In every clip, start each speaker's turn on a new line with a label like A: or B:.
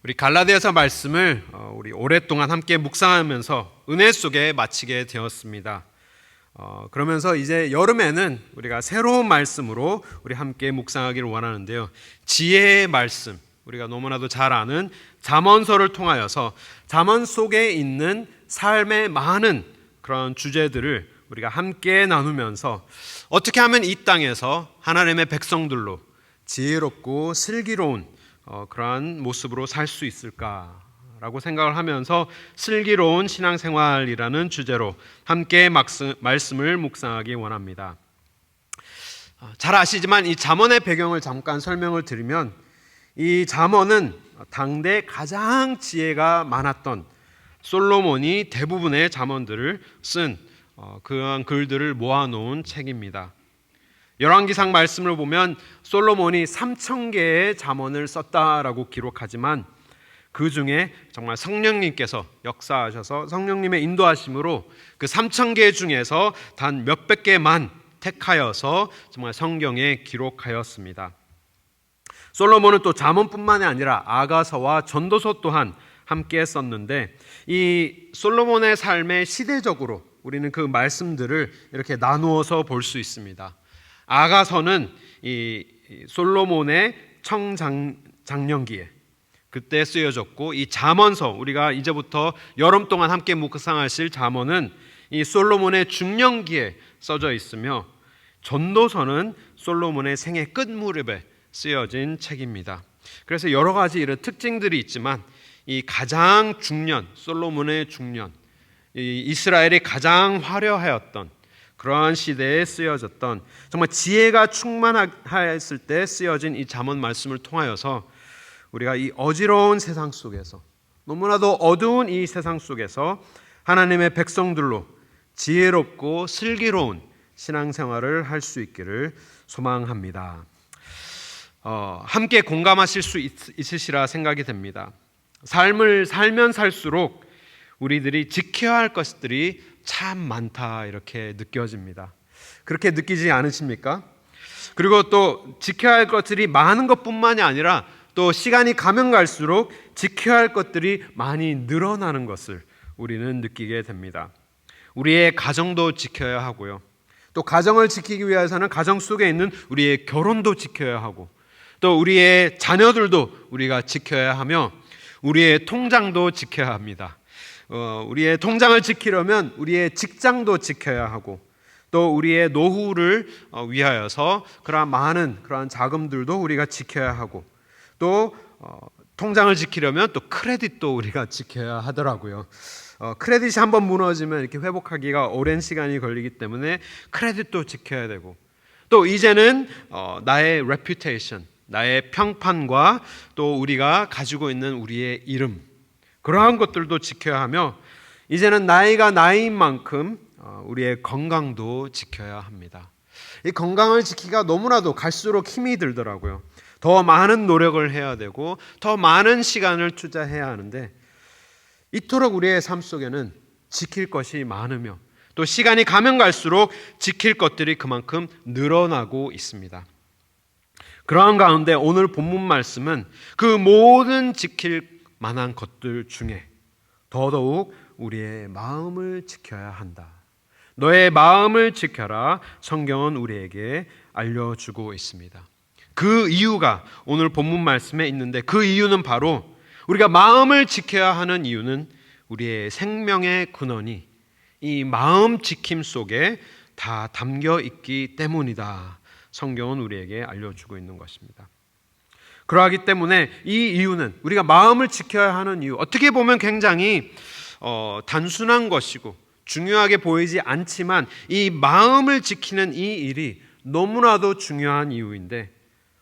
A: 우리 갈라디아서 말씀을 우리 오랫동안 함께 묵상하면서 은혜 속에 마치게 되었습니다. 그러면서 이제 여름에는 우리가 새로운 말씀으로 우리 함께 묵상하기를 원하는데요. 지혜의 말씀, 우리가 너무나도 잘 아는 잠언서를 통하여서 잠언 속에 있는 삶의 많은 그런 주제들을 우리가 함께 나누면서 어떻게 하면 이 땅에서 하나님의 백성들로 지혜롭고 슬기로운 그러한 모습으로 살 수 있을까라고 생각을 하면서 슬기로운 신앙생활이라는 주제로 함께 말씀을 묵상하기 원합니다. 잘 아시지만 이 잠언의 배경을 잠깐 설명을 드리면, 이 잠언은 당대 가장 지혜가 많았던 솔로몬이 대부분의 잠언들을 쓴 그러한 글들을 모아놓은 책입니다. 열왕기상 말씀을 보면 솔로몬이 3,000개의 잠언을 썼다라고 기록하지만 그 중에 정말 성령님께서 역사하셔서 성령님의 인도하심으로 그 3,000개 중에서 단 몇백 개만 택하여서 정말 성경에 기록하였습니다. 솔로몬은 또 잠언뿐만이 아니라 아가서와 전도서 또한 함께 썼는데, 이 솔로몬의 삶의 시대적으로 우리는 그 말씀들을 이렇게 나누어서 볼 수 있습니다. 아가서는 이 솔로몬의 청장년기에 그때 쓰여졌고, 이 잠언서, 우리가 이제부터 여름 동안 함께 묵상하실 잠언은 이 솔로몬의 중년기에 써져 있으며, 전도서는 솔로몬의 생애 끝 무렵에 쓰여진 책입니다. 그래서 여러 가지 이런 특징들이 있지만, 이 가장 중년, 솔로몬의 중년, 이 이스라엘이 가장 화려하였던 그러한 시대에 쓰여졌던, 정말 지혜가 충만하였을 때 쓰여진 이 잠언 말씀을 통하여서 우리가 이 어지러운 세상 속에서, 너무나도 어두운 이 세상 속에서 하나님의 백성들로 지혜롭고 슬기로운 신앙생활을 할 수 있기를 소망합니다. 함께 공감하실 수 있으시라 생각이 됩니다. 삶을 살면 살수록 우리들이 지켜야 할 것들이 참 많다, 이렇게 느껴집니다. 그렇게 느끼지 않으십니까? 그리고 또 지켜야 할 것들이 많은 것뿐만이 아니라 또 시간이 가면 갈수록 지켜야 할 것들이 많이 늘어나는 것을 우리는 느끼게 됩니다. 우리의 가정도 지켜야 하고요, 또 가정을 지키기 위해서는 가정 속에 있는 우리의 결혼도 지켜야 하고, 또 우리의 자녀들도 우리가 지켜야 하며, 우리의 통장도 지켜야 합니다. 우리의 통장을 지키려면 우리의 직장도 지켜야 하고, 또 우리의 노후를 위하여서 그러한 많은 그러한 자금들도 우리가 지켜야 하고, 또 통장을 지키려면 또 크레딧도 우리가 지켜야 하더라고요. 크레딧이 한번 무너지면 이렇게 회복하기가 오랜 시간이 걸리기 때문에 크레딧도 지켜야 되고, 또 이제는 나의 reputation, 나의 평판과 또 우리가 가지고 있는 우리의 이름, 그러한 것들도 지켜야 하며, 이제는 나이가 나이인 만큼 우리의 건강도 지켜야 합니다. 이 건강을 지키기가 너무나도 갈수록 힘이 들더라고요. 더 많은 노력을 해야 되고 더 많은 시간을 투자해야 하는데, 이토록 우리의 삶 속에는 지킬 것이 많으며 또 시간이 가면 갈수록 지킬 것들이 그만큼 늘어나고 있습니다. 그러한 가운데 오늘 본문 말씀은 그 모든 지킬 만한 것들 중에 더더욱 우리의 마음을 지켜야 한다. 너의 마음을 지켜라. 성경은 우리에게 알려주고 있습니다. 그 이유가 오늘 본문 말씀에 있는데, 그 이유는 바로 우리가 마음을 지켜야 하는 이유는 우리의 생명의 근원이 이 마음 지킴 속에 다 담겨 있기 때문이다. 성경은 우리에게 알려주고 있는 것입니다. 그러하기 때문에 이 이유는, 우리가 마음을 지켜야 하는 이유, 어떻게 보면 굉장히 단순한 것이고 중요하게 보이지 않지만, 이 마음을 지키는 이 일이 너무나도 중요한 이유인데,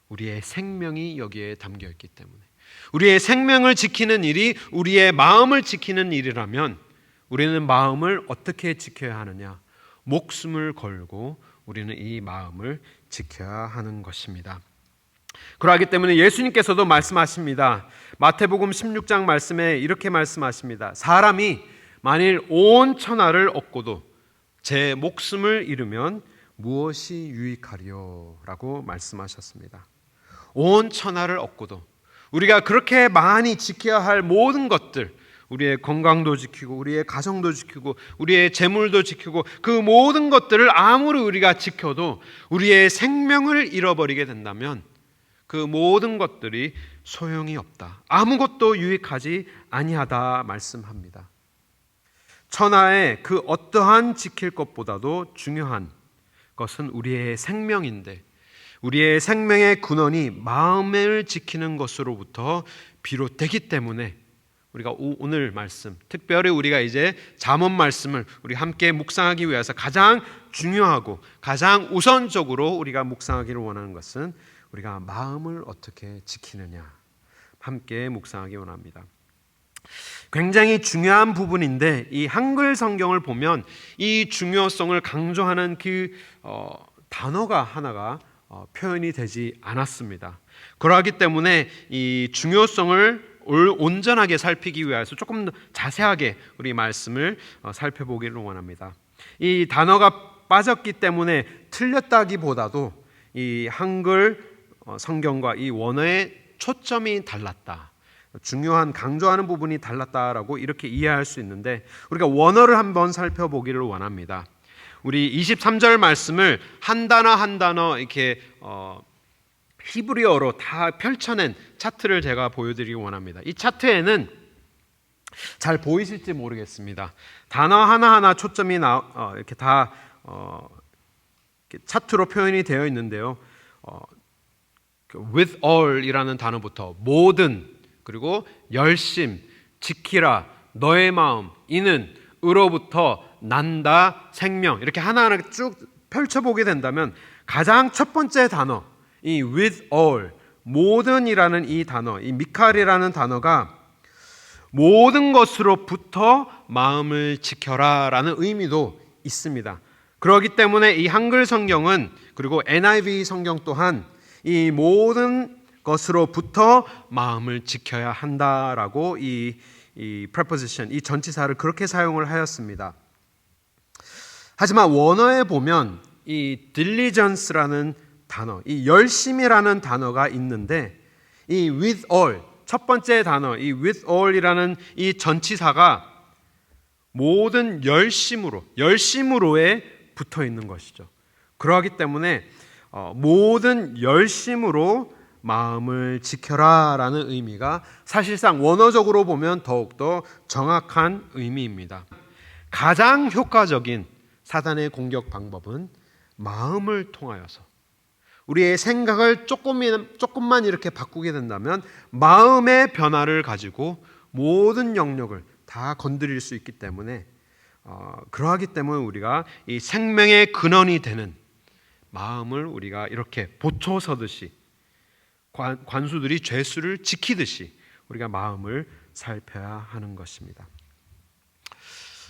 A: 우리의 생명이 여기에 담겨 있기 때문에, 우리의 생명을 지키는 일이 우리의 마음을 지키는 일이라면 우리는 마음을 어떻게 지켜야 하느냐? 목숨을 걸고 우리는 이 마음을 지켜야 하는 것입니다. 그러하기 때문에 예수님께서도 말씀하십니다. 마태복음 16장 말씀에 이렇게 말씀하십니다. 사람이 만일 온 천하를 얻고도 제 목숨을 잃으면 무엇이 유익하리요? 라고 말씀하셨습니다. 온 천하를 얻고도, 우리가 그렇게 많이 지켜야 할 모든 것들, 우리의 건강도 지키고 우리의 가정도 지키고 우리의 재물도 지키고 그 모든 것들을 아무리 우리가 지켜도 우리의 생명을 잃어버리게 된다면 그 모든 것들이 소용이 없다. 아무것도 유익하지 아니하다 말씀합니다. 천하의 그 어떠한 지킬 것보다도 중요한 것은 우리의 생명인데 우리의 생명의 근원이 마음을 지키는 것으로부터 비롯되기 때문에 우리가 오늘 말씀, 특별히 우리가 이제 잠언 말씀을 우리 함께 묵상하기 위해서 가장 중요하고 가장 우선적으로 우리가 묵상하기를 원하는 것은 우리가 마음을 어떻게 지키느냐, 함께 묵상하기 원합니다. 굉장히 중요한 부분인데 이 한글 성경을 보면 이 중요성을 강조하는 그 단어가 하나가 표현이 되지 않았습니다. 그러하기 때문에 이 중요성을 온전하게 살피기 위해서 조금 더 자세하게 우리 말씀을 살펴보기를 원합니다. 이 단어가 빠졌기 때문에 틀렸다기보다도 이 한글 성경과 이 원어의 초점이 달랐다, 중요한 강조하는 부분이 달랐다라고 이렇게 이해할 수 있는데 우리가 원어를 한번 살펴보기를 원합니다. 우리 23절 말씀을 한 단어 한 단어 이렇게 히브리어로 다 펼쳐낸 차트를 제가 보여드리기 원합니다. 이 차트에는 잘 보이실지 모르겠습니다. 단어 하나하나 초점이 이렇게 다 이렇게 차트로 표현이 되어 있는데요. with all이라는 단어부터 모든, 그리고 열심, 지키라, 너의 마음, 이는, 으로부터, 난다, 생명, 이렇게 하나하나 쭉 펼쳐보게 된다면 가장 첫 번째 단어, 이 with all, 모든이라는 이 단어, 이 미칼이라는 단어가 모든 것으로부터 마음을 지켜라 라는 의미도 있습니다. 그렇기 때문에 이 한글 성경은, 그리고 NIV 성경 또한 이 모든 것으로부터 마음을 지켜야 한다라고 이 preposition, 이 전치사를 그렇게 사용을 하였습니다. 하지만 원어에 보면 이 diligence라는 단어, 이 열심이라는 단어가 있는데 이 with all, 첫 번째 단어, 이 with all이라는 이 전치사가 모든 열심으로에 붙어 있는 것이죠. 그러하기 때문에 모든 열심으로 마음을 지켜라 라는 의미가 사실상 원어적으로 보면 더욱더 정확한 의미입니다. 가장 효과적인 사단의 공격 방법은 마음을 통하여서 우리의 생각을 조금만 이렇게 바꾸게 된다면 마음의 변화를 가지고 모든 영역을 다 건드릴 수 있기 때문에 그러하기 때문에 우리가 이 생명의 근원이 되는 마음을 우리가 이렇게 보초 서듯이 관수들이 죄수를 지키듯이 우리가 마음을 살펴야 하는 것입니다.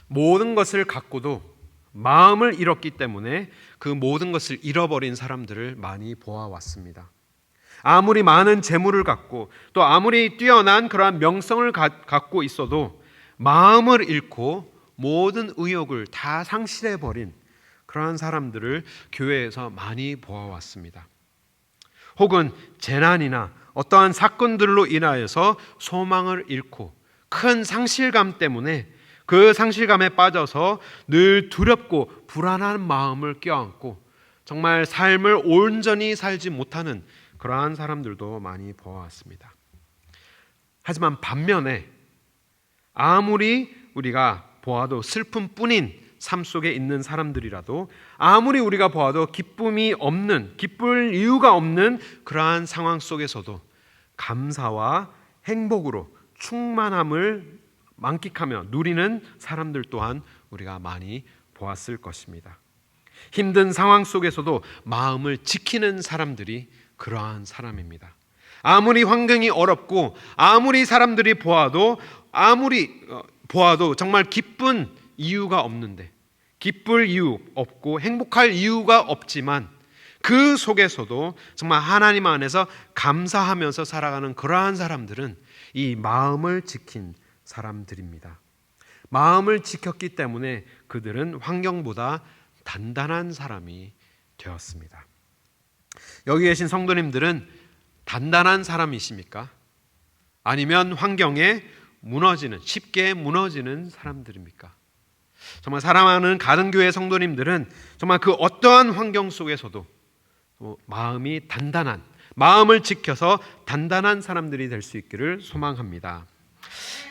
A: 모든 것을 갖고도 마음을 잃었기 때문에 그 모든 것을 잃어버린 사람들을 많이 보아왔습니다. 아무리 많은 재물을 갖고 또 아무리 뛰어난 그러한 명성을 갖고 있어도 마음을 잃고 모든 의욕을 다 상실해버린 그러한 사람들을 교회에서 많이 보아왔습니다. 혹은 재난이나 어떠한 사건들로 인하여서 소망을 잃고 큰 상실감 때문에 그 상실감에 빠져서 늘 두렵고 불안한 마음을 껴안고 정말 삶을 온전히 살지 못하는 그러한 사람들도 많이 보아왔습니다. 하지만 반면에 아무리 우리가 보아도 슬픔뿐인 삶 속에 있는 사람들이라도 아무리 우리가 보아도 기쁨이 없는, 기쁠 이유가 없는 그러한 상황 속에서도 감사와 행복으로 충만함을 만끽하며 누리는 사람들 또한 우리가 많이 보았을 것입니다. 힘든 상황 속에서도 마음을 지키는 사람들이 그러한 사람입니다. 아무리 환경이 어렵고 아무리 사람들이 보아도 정말 기쁜 이유가 없는데, 기쁠 이유 없고 행복할 이유가 없지만 그 속에서도 정말 하나님 안에서 감사하면서 살아가는 그러한 사람들은 이 마음을 지킨 사람들입니다. 마음을 지켰기 때문에 그들은 환경보다 단단한 사람이 되었습니다. 여기 계신 성도님들은 단단한 사람이십니까? 아니면 환경에 쉽게 무너지는 사람들입니까? 정말 사랑하는 가든교회 성도님들은 정말 그 어떠한 환경 속에서도 마음이 단단한, 마음을 지켜서 단단한 사람들이 될 수 있기를 소망합니다.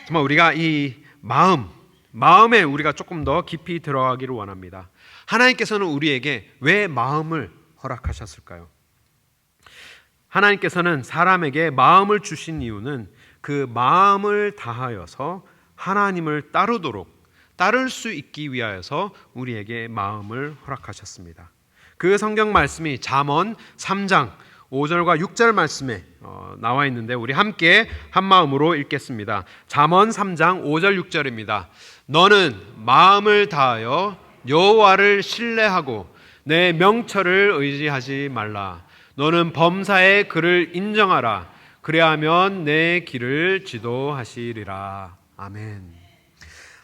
A: 정말 우리가 이 마음에 우리가 조금 더 깊이 들어가기를 원합니다. 하나님께서는 우리에게 왜 마음을 허락하셨을까요? 하나님께서는 사람에게 마음을 주신 이유는 그 마음을 다하여서 하나님을 따를 수 있기 위하여서 우리에게 마음을 허락하셨습니다. 그 성경 말씀이 잠언 3장 5절과 6절 말씀에 나와 있는데 우리 함께 한 마음으로 읽겠습니다. 잠언 3장 5절 6절입니다. 너는 마음을 다하여 여호와를 신뢰하고 내 명철을 의지하지 말라. 너는 범사의 그를 인정하라. 그래야면 내 길을 지도하시리라. 아멘.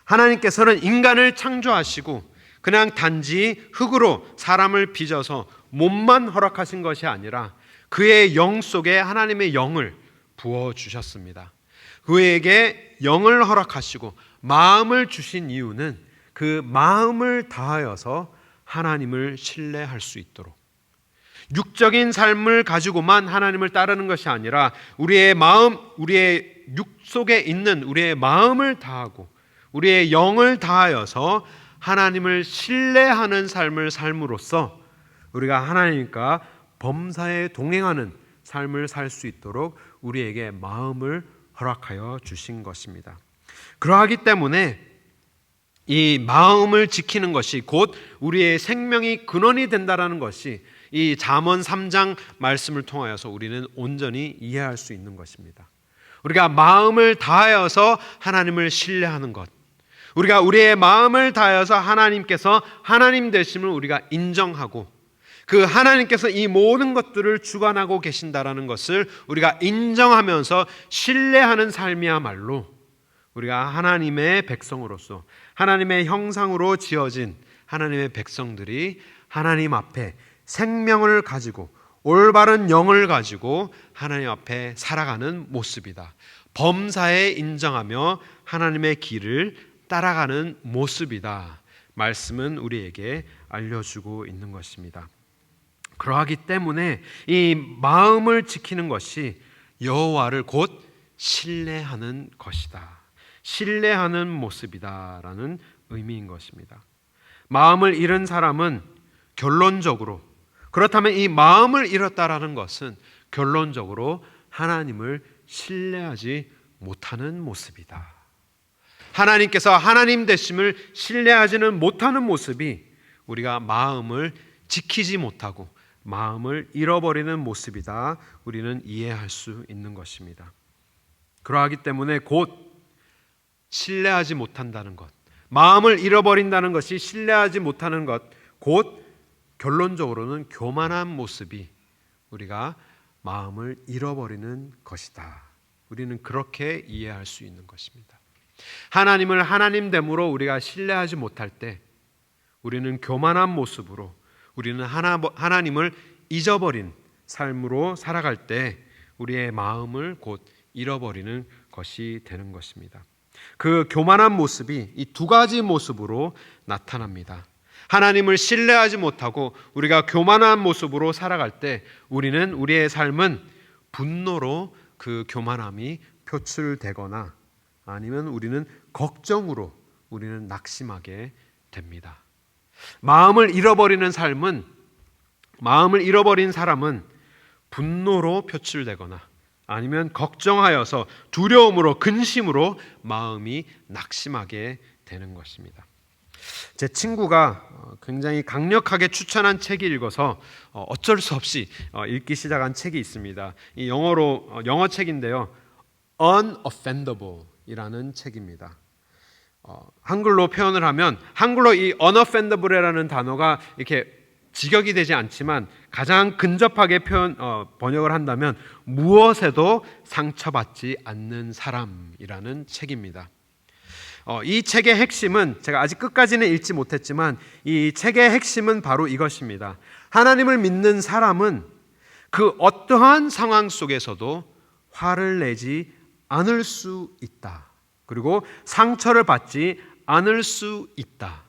A: 하나님께서는 인간을 창조하시고 그냥 단지 흙으로 사람을 빚어서 몸만 허락하신 것이 아니라 그의 영 속에 하나님의 영을 부어주셨습니다. 그에게 영을 허락하시고 마음을 주신 이유는 그 마음을 다하여서 하나님을 신뢰할 수 있도록, 육적인 삶을 가지고만 하나님을 따르는 것이 아니라 우리의 마음, 우리의 육 속에 있는 우리의 마음을 다하고 우리의 영을 다하여서 하나님을 신뢰하는 삶을 삶으로써 우리가 하나님과 범사에 동행하는 삶을 살 수 있도록 우리에게 마음을 허락하여 주신 것입니다. 그러하기 때문에 이 마음을 지키는 것이 곧 우리의 생명이 근원이 된다라는 것이 이 잠언 3장 말씀을 통하여서 우리는 온전히 이해할 수 있는 것입니다. 우리가 마음을 다하여서 하나님을 신뢰하는 것, 우리가 우리의 마음을 다하여서 하나님께서 하나님 되심을 우리가 인정하고 그 하나님께서 이 모든 것들을 주관하고 계신다라는 것을 우리가 인정하면서 신뢰하는 삶이야말로 우리가 하나님의 백성으로서 하나님의 형상으로 지어진 하나님의 백성들이 하나님 앞에 생명을 가지고 올바른 영을 가지고 하나님 앞에 살아가는 모습이다. 범사에 인정하며 하나님의 길을 따라가는 모습이다. 말씀은 우리에게 알려주고 있는 것입니다. 그러하기 때문에 이 마음을 지키는 것이 여호와를 곧 신뢰하는 것이다. 신뢰하는 모습이다라는 의미인 것입니다. 마음을 잃은 사람은 결론적으로, 그렇다면 이 마음을 잃었다라는 것은 결론적으로 하나님을 신뢰하지 못하는 모습이다. 하나님께서 하나님 되심을 신뢰하지는 못하는 모습이 우리가 마음을 지키지 못하고 마음을 잃어버리는 모습이다. 우리는 이해할 수 있는 것입니다. 그러하기 때문에 곧 신뢰하지 못한다는 것, 마음을 잃어버린다는 것이 신뢰하지 못하는 것, 곧 결론적으로는 교만한 모습이 우리가 마음을 잃어버리는 것이다. 우리는 그렇게 이해할 수 있는 것입니다. 하나님을 하나님됨으로 우리가 신뢰하지 못할 때 우리는 교만한 모습으로, 우리는 하나님을 잊어버린 삶으로 살아갈 때 우리의 마음을 곧 잃어버리는 것이 되는 것입니다. 그 교만한 모습이 이 두 가지 모습으로 나타납니다. 하나님을 신뢰하지 못하고 우리가 교만한 모습으로 살아갈 때 우리는 우리의 삶은 분노로 그 교만함이 표출되거나 아니면 우리는 걱정으로 우리는 낙심하게 됩니다. 마음을 잃어버린 사람은 분노로 표출되거나 아니면 걱정하여서 두려움으로 근심으로 마음이 낙심하게 되는 것입니다. 제 친구가 굉장히 강력하게 추천한 책을 읽어서 어쩔 수 없이 읽기 시작한 책이 있습니다. 이 영어 책인데요, Unoffendable 이라는 책입니다. 한글로 표현을 하면, 한글로 이 unoffendable이라는 단어가 이렇게 직역이 되지 않지만 가장 근접하게 번역을 한다면 무엇에도 상처받지 않는 사람이라는 책입니다. 이 책의 핵심은, 제가 아직 끝까지는 읽지 못했지만 이 책의 핵심은 바로 이것입니다. 하나님을 믿는 사람은 그 어떠한 상황 속에서도 화를 내지 않을 수 있다. 그리고 상처를 받지 않을 수 있다.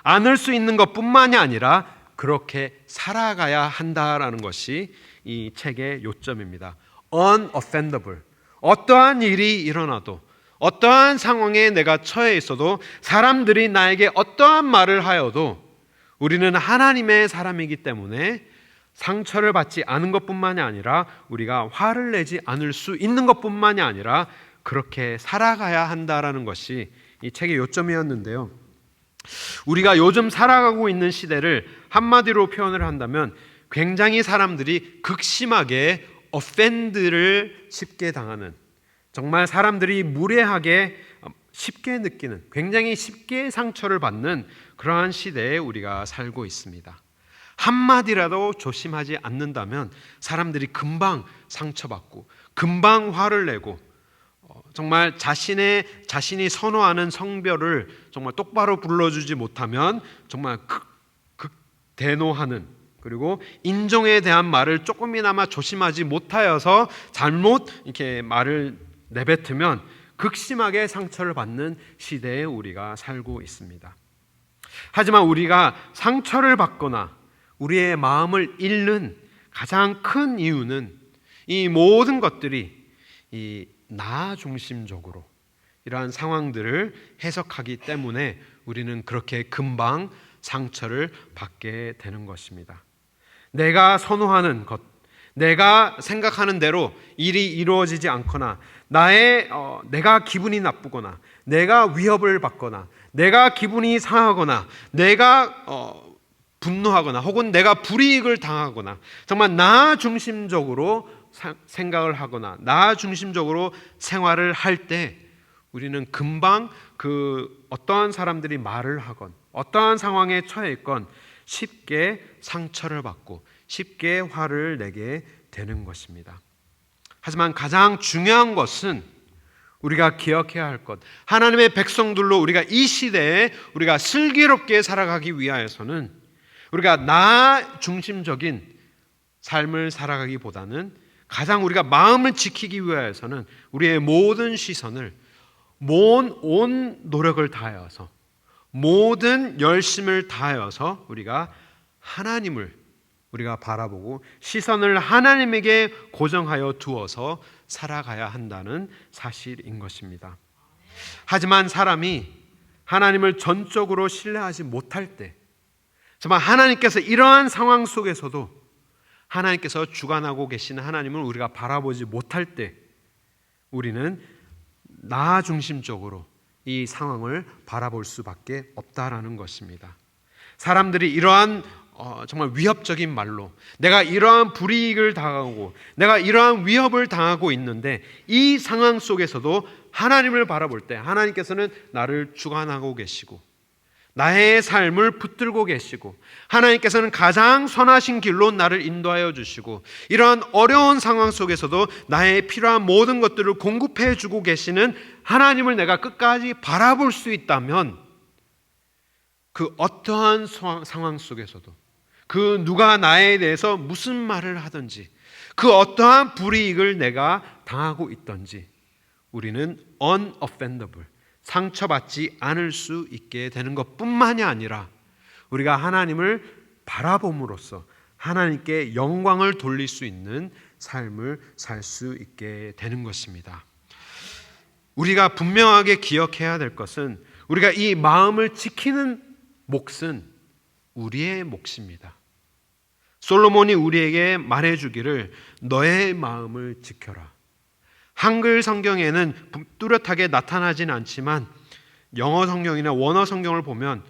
A: 않을 수 있는 것뿐만이 아니라 그렇게 살아가야 한다라는 것이 이 책의 요점입니다. unoffendable. 어떠한 일이 일어나도, 어떠한 상황에 내가 처해 있어도, 사람들이 나에게 어떠한 말을 하여도 우리는 하나님의 사람이기 때문에 상처를 받지 않은 것뿐만이 아니라 우리가 화를 내지 않을 수 있는 것뿐만이 아니라 그렇게 살아가야 한다라는 것이 이 책의 요점이었는데요. 우리가 요즘 살아가고 있는 시대를 한마디로 표현을 한다면 굉장히 사람들이 극심하게 offend를 쉽게 당하는, 정말 사람들이 무례하게 쉽게 느끼는, 굉장히 쉽게 상처를 받는 그러한 시대에 우리가 살고 있습니다. 한마디라도 조심하지 않는다면 사람들이 금방 상처받고 금방 화를 내고 정말 자신이 선호하는 성별을 정말 똑바로 불러주지 못하면 정말 극대노하는, 그리고 인종에 대한 말을 조금이나마 조심하지 못하여서 잘못 이렇게 말을 내뱉으면 극심하게 상처를 받는 시대에 우리가 살고 있습니다. 하지만 우리가 상처를 받거나 우리의 마음을 잃는 가장 큰 이유는 이 모든 것들이 이 나 중심적으로 이러한 상황들을 해석하기 때문에 우리는 그렇게 금방 상처를 받게 되는 것입니다. 내가 선호하는 것, 내가 생각하는 대로 일이 이루어지지 않거나 내가 기분이 나쁘거나 내가 위협을 받거나 내가 기분이 상하거나 내가 분노하거나 혹은 내가 불이익을 당하거나 정말 나 중심적으로 생각을 하거나 나 중심적으로 생활을 할 때 우리는 금방 그 어떠한 사람들이 말을 하건 어떠한 상황에 처해 있건 쉽게 상처를 받고 쉽게 화를 내게 되는 것입니다. 하지만 가장 중요한 것은 우리가 기억해야 할 것, 하나님의 백성들로 우리가 이 시대에 우리가 슬기롭게 살아가기 위하여서는 우리가 나 중심적인 삶을 살아가기보다는 가장 우리가 마음을 지키기 위하여서는 우리의 모든 시선을 온 노력을 다하여서 모든 열심을 다하여서 우리가 하나님을 우리가 바라보고 시선을 하나님에게 고정하여 두어서 살아가야 한다는 사실인 것입니다. 하지만 사람이 하나님을 전적으로 신뢰하지 못할 때, 정말 하나님께서 이러한 상황 속에서도 하나님께서 주관하고 계시는 하나님을 우리가 바라보지 못할 때 우리는 나 중심적으로 이 상황을 바라볼 수밖에 없다라는 것입니다. 사람들이 이러한 정말 위협적인 말로 내가 이러한 불이익을 당하고 내가 이러한 위협을 당하고 있는데 이 상황 속에서도 하나님을 바라볼 때 하나님께서는 나를 주관하고 계시고 나의 삶을 붙들고 계시고 하나님께서는 가장 선하신 길로 나를 인도하여 주시고 이러한 어려운 상황 속에서도 나의 필요한 모든 것들을 공급해 주고 계시는 하나님을 내가 끝까지 바라볼 수 있다면 그 어떠한 상황 속에서도 그 누가 나에 대해서 무슨 말을 하든지 그 어떠한 불이익을 내가 당하고 있든지 우리는 unoffendable, 상처받지 않을 수 있게 되는 것뿐만이 아니라 우리가 하나님을 바라봄으로써 하나님께 영광을 돌릴 수 있는 삶을 살 수 있게 되는 것입니다. 우리가 분명하게 기억해야 될 것은 우리가 이 마음을 지키는 몫은 우리의 몫입니다. 솔로몬이 우리에게 말해주기를 너의 마음을 지켜라. 한글 성경에는 뚜렷하게 나타나지는 않지만 영어 성경이나 원어 성경을 보면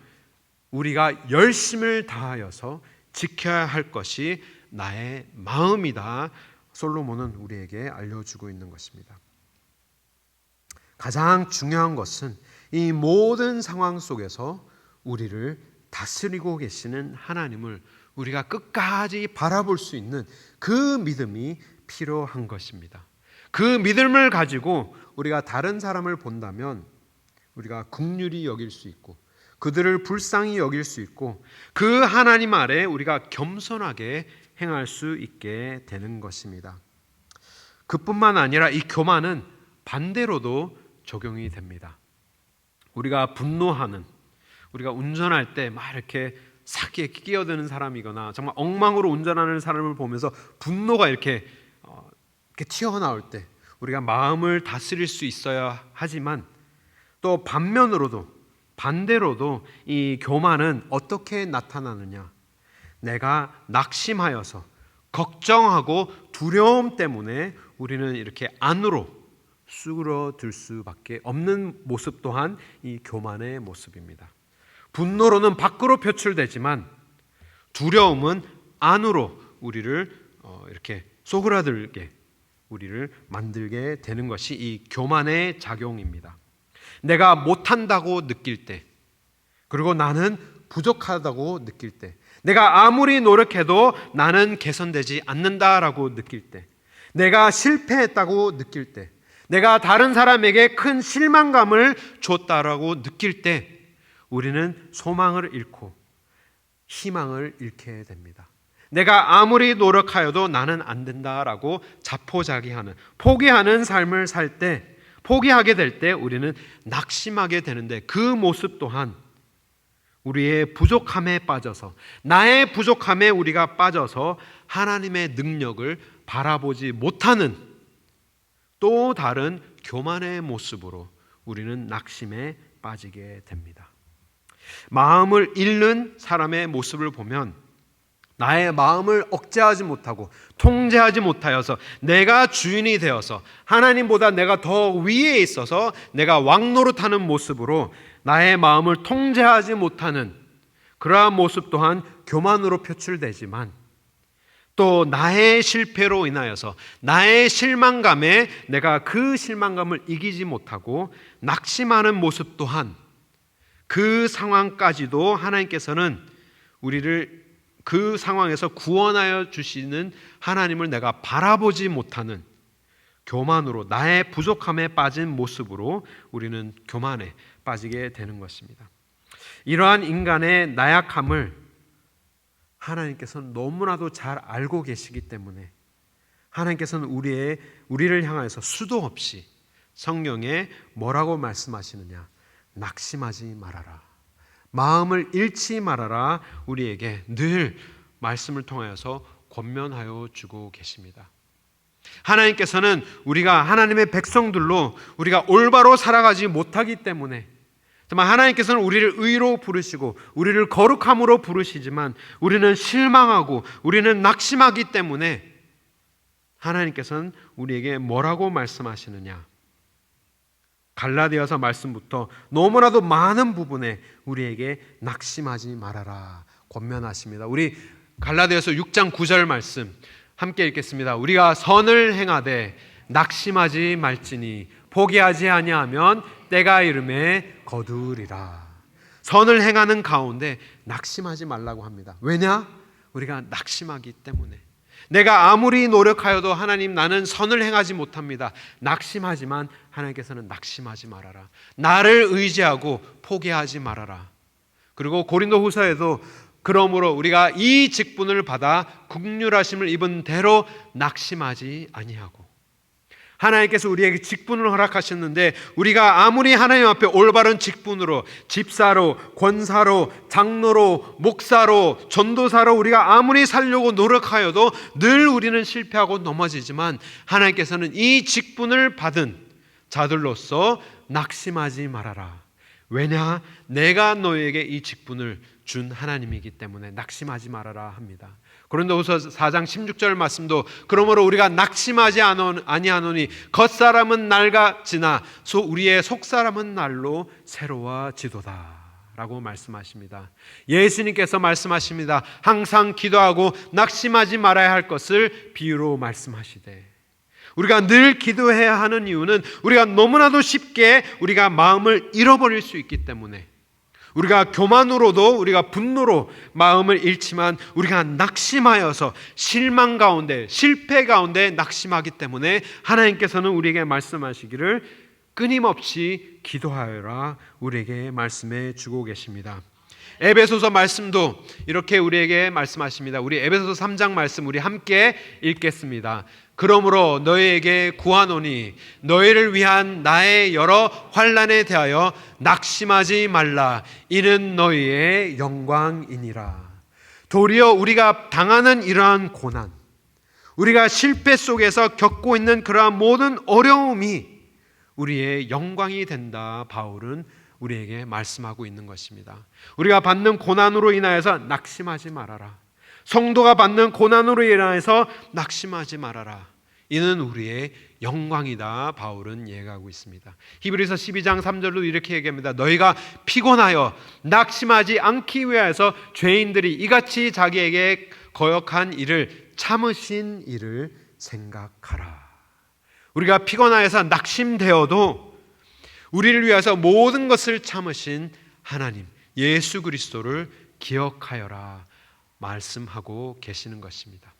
A: 우리가 열심을 다하여서 지켜야 할 것이 나의 마음이다. 솔로몬은 우리에게 알려주고 있는 것입니다. 가장 중요한 것은 이 모든 상황 속에서 우리를 다스리고 계시는 하나님을 우리가 끝까지 바라볼 수 있는 그 믿음이 필요한 것입니다. 그 믿음을 가지고 우리가 다른 사람을 본다면 우리가 긍휼히 여길 수 있고 그들을 불쌍히 여길 수 있고 그 하나님 아래 우리가 겸손하게 행할 수 있게 되는 것입니다. 그뿐만 아니라 이 교만은 반대로도 적용이 됩니다. 우리가 분노하는, 우리가 운전할 때 막 이렇게 사기에 끼어드는 사람이거나 정말 엉망으로 운전하는 사람을 보면서 분노가 이렇게 튀어나올 때 우리가 마음을 다스릴 수 있어야 하지만, 또 반대로도 이 교만은 어떻게 나타나느냐? 내가 낙심하여서 걱정하고 두려움 때문에 우리는 이렇게 안으로 쑥으러들 수밖에 없는 모습 또한 이 교만의 모습입니다. 분노로는 밖으로 표출되지만 두려움은 안으로 우리를 이렇게 쪼그라들게, 우리를 만들게 되는 것이 이 교만의 작용입니다. 내가 못한다고 느낄 때, 그리고 나는 부족하다고 느낄 때, 내가 아무리 노력해도 나는 개선되지 않는다라고 느낄 때, 내가 실패했다고 느낄 때, 내가 다른 사람에게 큰 실망감을 줬다라고 느낄 때 우리는 소망을 잃고 희망을 잃게 됩니다. 내가 아무리 노력하여도 나는 안 된다라고 자포자기하는, 포기하는 삶을 살 때, 포기하게 될 때 우리는 낙심하게 되는데, 그 모습 또한 우리의 부족함에 빠져서, 나의 부족함에 우리가 빠져서 하나님의 능력을 바라보지 못하는 또 다른 교만의 모습으로 우리는 낙심에 빠지게 됩니다. 마음을 잃는 사람의 모습을 보면 나의 마음을 억제하지 못하고 통제하지 못하여서 내가 주인이 되어서 하나님보다 내가 더 위에 있어서 내가 왕노릇하는 모습으로 나의 마음을 통제하지 못하는 그러한 모습 또한 교만으로 표출되지만, 또 나의 실패로 인하여서 나의 실망감에 내가 그 실망감을 이기지 못하고 낙심하는 모습 또한, 그 상황까지도 하나님께서는 우리를 그 상황에서 구원하여 주시는 하나님을 내가 바라보지 못하는 교만으로, 나의 부족함에 빠진 모습으로 우리는 교만에 빠지게 되는 것입니다. 이러한 인간의 나약함을 하나님께서는 너무나도 잘 알고 계시기 때문에 하나님께서는 우리를 향하여서 수도 없이 성경에 뭐라고 말씀하시느냐? 낙심하지 말아라, 마음을 잃지 말아라, 우리에게 늘 말씀을 통하여서 권면하여 주고 계십니다. 하나님께서는 우리가 하나님의 백성들로 우리가 올바로 살아가지 못하기 때문에, 정말 하나님께서는 우리를 의로 부르시고 우리를 거룩함으로 부르시지만 우리는 실망하고 우리는 낙심하기 때문에 하나님께서는 우리에게 뭐라고 말씀하시느냐? 갈라디아서 말씀부터 너무나도 많은 부분에 우리에게 낙심하지 말아라 권면하십니다. 우리 갈라디아서 6장 9절 말씀 함께 읽겠습니다. 우리가 선을 행하되 낙심하지 말지니 포기하지 아니하면 때가 이름에 거두리라. 선을 행하는 가운데 낙심하지 말라고 합니다. 왜냐? 우리가 낙심하기 때문에. 내가 아무리 노력하여도 하나님, 나는 선을 행하지 못합니다. 낙심하지만 하나님께서는 낙심하지 말아라, 나를 의지하고 포기하지 말아라. 그리고 고린도후서에도 그러므로 우리가 이 직분을 받아 긍휼하심을 입은 대로 낙심하지 아니하고, 하나님께서 우리에게 직분을 허락하셨는데 우리가 아무리 하나님 앞에 올바른 직분으로, 집사로, 권사로, 장로로, 목사로, 전도사로 우리가 아무리 살려고 노력하여도 늘 우리는 실패하고 넘어지지만 하나님께서는 이 직분을 받은 자들로서 낙심하지 말아라. 왜냐? 내가 너에게 이 직분을 준 하나님이기 때문에 낙심하지 말아라 합니다. 고린도후서 4장 16절 말씀도 그러므로 우리가 낙심하지 아니하노니 겉사람은 낡아 지나 우리의 속사람은 날로 새로워지도다 라고 말씀하십니다. 예수님께서 말씀하십니다. 항상 기도하고 낙심하지 말아야 할 것을 비유로 말씀하시되, 우리가 늘 기도해야 하는 이유는 우리가 너무나도 쉽게 우리가 마음을 잃어버릴 수 있기 때문에, 우리가 교만으로도 우리가 분노로 마음을 잃지만 우리가 낙심하여서 실망 가운데, 실패 가운데 낙심하기 때문에 하나님께서는 우리에게 말씀하시기를 끊임없이 기도하여라 우리에게 말씀해 주고 계십니다. 에베소서 말씀도 이렇게 우리에게 말씀하십니다. 우리 에베소서 3장 말씀 우리 함께 읽겠습니다. 그러므로 너희에게 구하노니 너희를 위한 나의 여러 환난에 대하여 낙심하지 말라. 이는 너희의 영광이니라. 도리어 우리가 당하는 이러한 고난, 우리가 실패 속에서 겪고 있는 그러한 모든 어려움이 우리의 영광이 된다. 바울은 우리에게 말씀하고 있는 것입니다. 우리가 받는 고난으로 인하여서 낙심하지 말아라. 성도가 받는 고난으로 인하여서 낙심하지 말아라. 이는 우리의 영광이다. 바울은 얘기하고 있습니다. 히브리서 12장 3절로 이렇게 얘기합니다. 너희가 피곤하여 낙심하지 않기 위하여서 죄인들이 이같이 자기에게 거역한 일을 참으신 이를 생각하라. 우리가 피곤하여서 낙심되어도 우리를 위해서 모든 것을 참으신 하나님 예수 그리스도를 기억하여라 말씀하고 계시는 것입니다.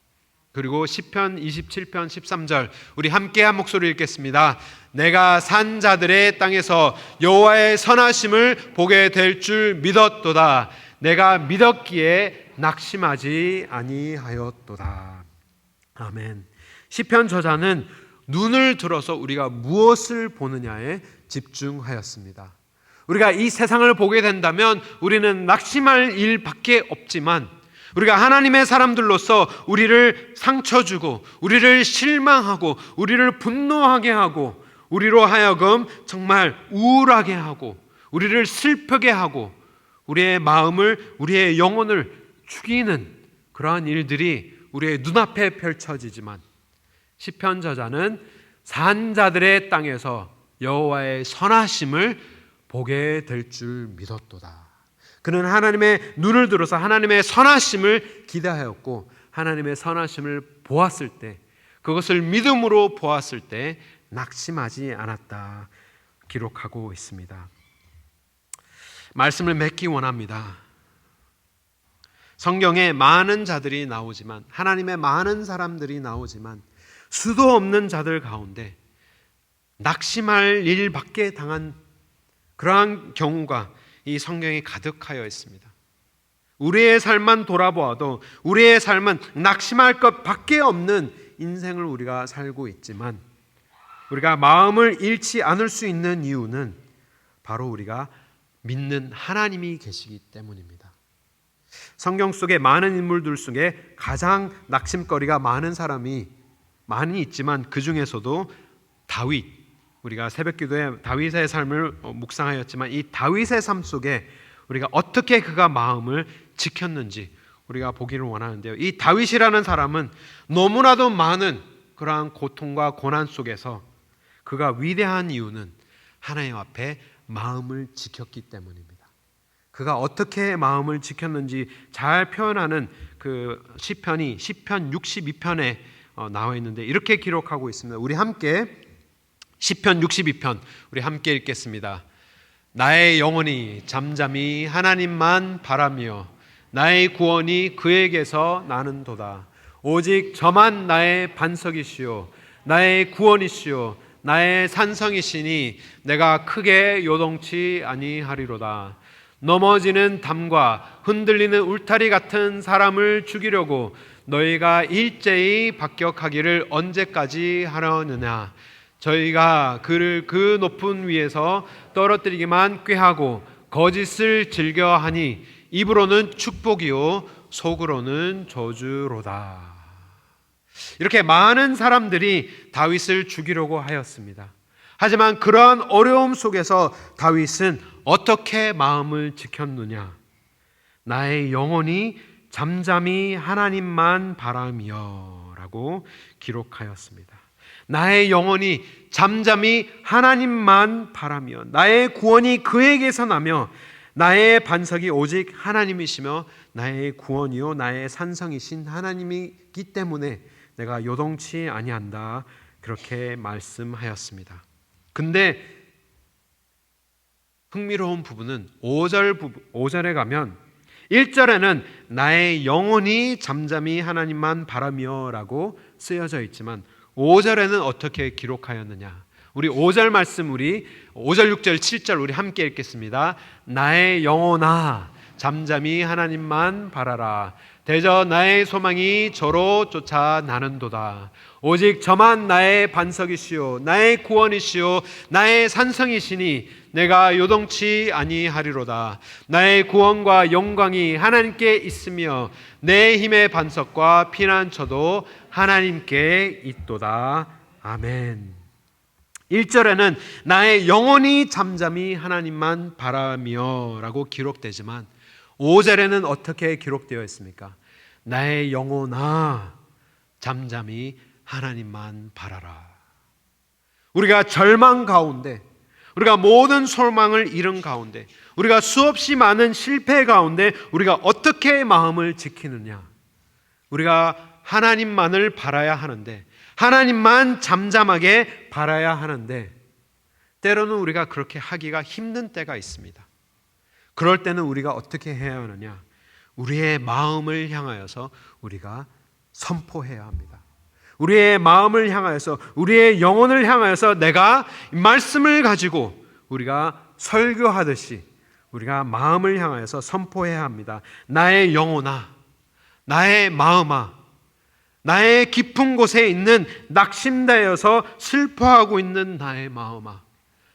A: 그리고 시편 27편 13절 우리 함께 한 목소리 읽겠습니다. 내가 산 자들의 땅에서 여호와의 선하심을 보게 될 줄 믿었도다. 내가 믿었기에 낙심하지 아니하였도다. 아멘. 시편 저자는 눈을 들어서 우리가 무엇을 보느냐에 집중하였습니다. 우리가 이 세상을 보게 된다면 우리는 낙심할 일밖에 없지만 우리가 하나님의 사람들로서 우리를 상처 주고 우리를 실망하고 우리를 분노하게 하고 우리로 하여금 정말 우울하게 하고 우리를 슬프게 하고 우리의 마음을 우리의 영혼을 죽이는 그러한 일들이 우리의 눈앞에 펼쳐지지만 시편 저자는 산 자들의 땅에서 여호와의 선하심을 보게 될 줄 믿었도다. 그는 하나님의 눈을 들어서 하나님의 선하심을 기대하였고 하나님의 선하심을 보았을 때 그것을 믿음으로 보았을 때 낙심하지 않았다 기록하고 있습니다. 말씀을 맺기 원합니다. 성경에 많은 자들이 나오지만 하나님의 많은 사람들이 나오지만 수도 없는 자들 가운데 낙심할 일밖에 당한 그러한 경우가 이 성경에 가득하여 있습니다. 우리의 삶만 돌아보아도 우리의 삶은 낙심할 것밖에 없는 인생을 우리가 살고 있지만 우리가 마음을 잃지 않을 수 있는 이유는 바로 우리가 믿는 하나님이 계시기 때문입니다. 성경 속에 많은 인물들 중에 가장 낙심거리가 많은 사람이 많이 있지만 그 중에서도 다윗, 우리가 새벽기도에 다윗의 삶을 묵상하였지만 이 다윗의 삶 속에 우리가 어떻게 그가 마음을 지켰는지 우리가 보기를 원하는데요. 이 다윗이라는 사람은 너무나도 많은 그러한 고통과 고난 속에서 그가 위대한 이유는 하나님 앞에 마음을 지켰기 때문입니다. 그가 어떻게 마음을 지켰는지 잘 표현하는 그 시편이 시편 62편에 나와 있는데 이렇게 기록하고 있습니다. 우리 함께 시편 62편 우리 함께 읽겠습니다. 나의 영혼이 잠잠히 하나님만 바라며 나의 구원이 그에게서 나는도다. 오직 저만 나의 반석이시요 나의 구원이시요 나의 산성이시니 내가 크게 요동치 아니하리로다. 넘어지는 담과 흔들리는 울타리 같은 사람을 죽이려고 너희가 일제히 박격하기를 언제까지 하려느냐. 저희가 그를 그 높은 위에서 떨어뜨리기만 꾀하고 거짓을 즐겨하니 입으로는 축복이요 속으로는 저주로다. 이렇게 많은 사람들이 다윗을 죽이려고 하였습니다. 하지만 그러한 어려움 속에서 다윗은 어떻게 마음을 지켰느냐. 나의 영혼이 잠잠히 하나님만 바라며 라고 기록하였습니다. 나의 영혼이 잠잠히 하나님만 바라며 나의 구원이 그에게서 나며 나의 반석이 오직 하나님이시며 나의 구원이요 나의 산성이신 하나님이기 때문에 내가 요동치 아니한다 그렇게 말씀하였습니다. 근데 흥미로운 부분은 5절에 가면 1절에는 나의 영혼이 잠잠히 하나님만 바라며 라고 쓰여져 있지만 5절에는 어떻게 기록하였느냐. 우리 5절 말씀 우리 5절 6절 7절 우리 함께 읽겠습니다. 나의 영혼아 잠잠히 하나님만 바라라. 대저 나의 소망이 저로 쫓아 나는도다. 오직 저만 나의 반석이시요 나의 구원이시요 나의 산성이시니 내가 요동치 아니하리로다. 나의 구원과 영광이 하나님께 있으며 내 힘의 반석과 피난처도 하나님께 있도다. 아멘. 1절에는 나의 영혼이 잠잠히 하나님만 바라며 라고 기록되지만 5절에는 어떻게 기록되어 있습니까? 나의 영혼아 잠잠히 하나님만 바라라. 우리가 절망 가운데, 우리가 모든 소망을 잃은 가운데, 우리가 수없이 많은 실패 가운데 우리가 어떻게 마음을 지키느냐? 우리가 하나님만을 바라야 하는데, 하나님만 잠잠하게 바라야 하는데 때로는 우리가 그렇게 하기가 힘든 때가 있습니다. 그럴 때는 우리가 어떻게 해야 하느냐? 우리의 마음을 향하여서 우리가 선포해야 합니다. 우리의 마음을 향하여서, 우리의 영혼을 향하여서 내가 말씀을 가지고 우리가 설교하듯이 우리가 마음을 향하여서 선포해야 합니다. 나의 영혼아, 나의 마음아, 나의 깊은 곳에 있는 낙심되어서 슬퍼하고 있는 나의 마음아,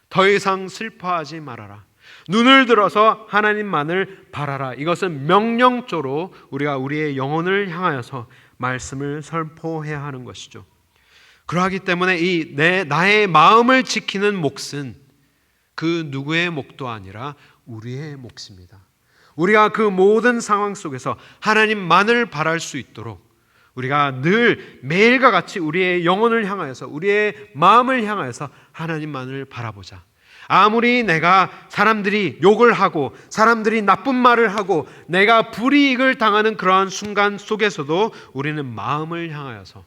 A: 더 이상 슬퍼하지 말아라. 눈을 들어서 하나님만을 바라라. 이것은 명령조로 우리가 우리의 영혼을 향하여서 말씀을 선포해야 하는 것이죠. 그러하기 때문에 나의 마음을 지키는 몫은 그 누구의 몫도 아니라 우리의 몫입니다. 우리가 그 모든 상황 속에서 하나님만을 바랄 수 있도록 우리가 늘 매일과 같이 우리의 영혼을 향하여서, 우리의 마음을 향하여서 하나님만을 바라보자. 아무리 내가 사람들이 욕을 하고 사람들이 나쁜 말을 하고 내가 불이익을 당하는 그러한 순간 속에서도 우리는 마음을 향하여서,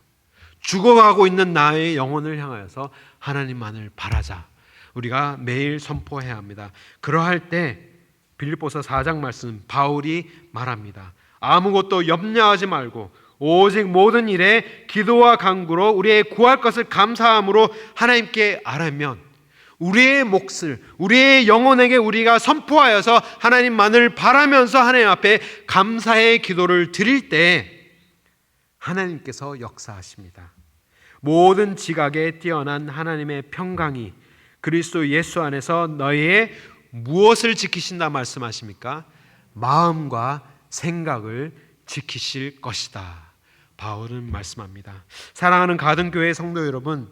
A: 죽어가고 있는 나의 영혼을 향하여서 하나님만을 바라자. 우리가 매일 선포해야 합니다. 그러할 때 빌립보서 4장 말씀 바울이 말합니다. 아무것도 염려하지 말고 오직 모든 일에 기도와 간구로 우리의 구할 것을 감사함으로 하나님께 아뢰면, 우리의 몫을, 우리의 영혼에게 우리가 선포하여서 하나님만을 바라면서 하나님 앞에 감사의 기도를 드릴 때 하나님께서 역사하십니다. 모든 지각에 뛰어난 하나님의 평강이 그리스도 예수 안에서 너희의 무엇을 지키신다 말씀하십니까? 마음과 생각을 지키실 것이다. 바울은 말씀합니다. 사랑하는 가든교회 성도 여러분,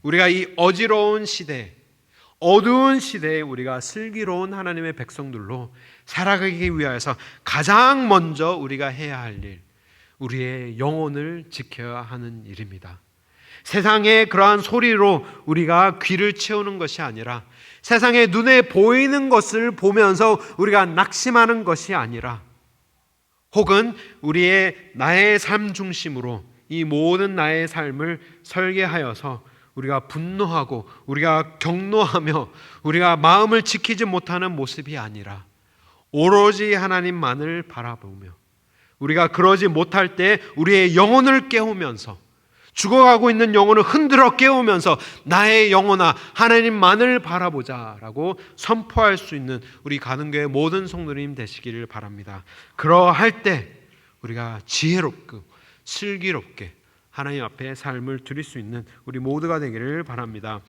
A: 우리가 이 어지러운 시대, 어두운 시대에 우리가 슬기로운 하나님의 백성들로 살아가기 위하여서 가장 먼저 우리가 해야 할 일, 우리의 영혼을 지켜야 하는 일입니다. 세상의 그러한 소리로 우리가 귀를 채우는 것이 아니라, 세상의 눈에 보이는 것을 보면서 우리가 낙심하는 것이 아니라, 혹은 나의 삶 중심으로 이 모든 나의 삶을 설계하여서 우리가 분노하고 우리가 격노하며 우리가 마음을 지키지 못하는 모습이 아니라 오로지 하나님만을 바라보며, 우리가 그러지 못할 때 우리의 영혼을 깨우면서, 죽어가고 있는 영혼을 흔들어 깨우면서 나의 영혼아 하나님만을 바라보자 라고 선포할 수 있는 우리 가는교회 모든 성도님 되시기를 바랍니다. 그러할 때 우리가 지혜롭고 슬기롭게 하나님 앞에 삶을 드릴 수 있는 우리 모두가 되기를 바랍니다.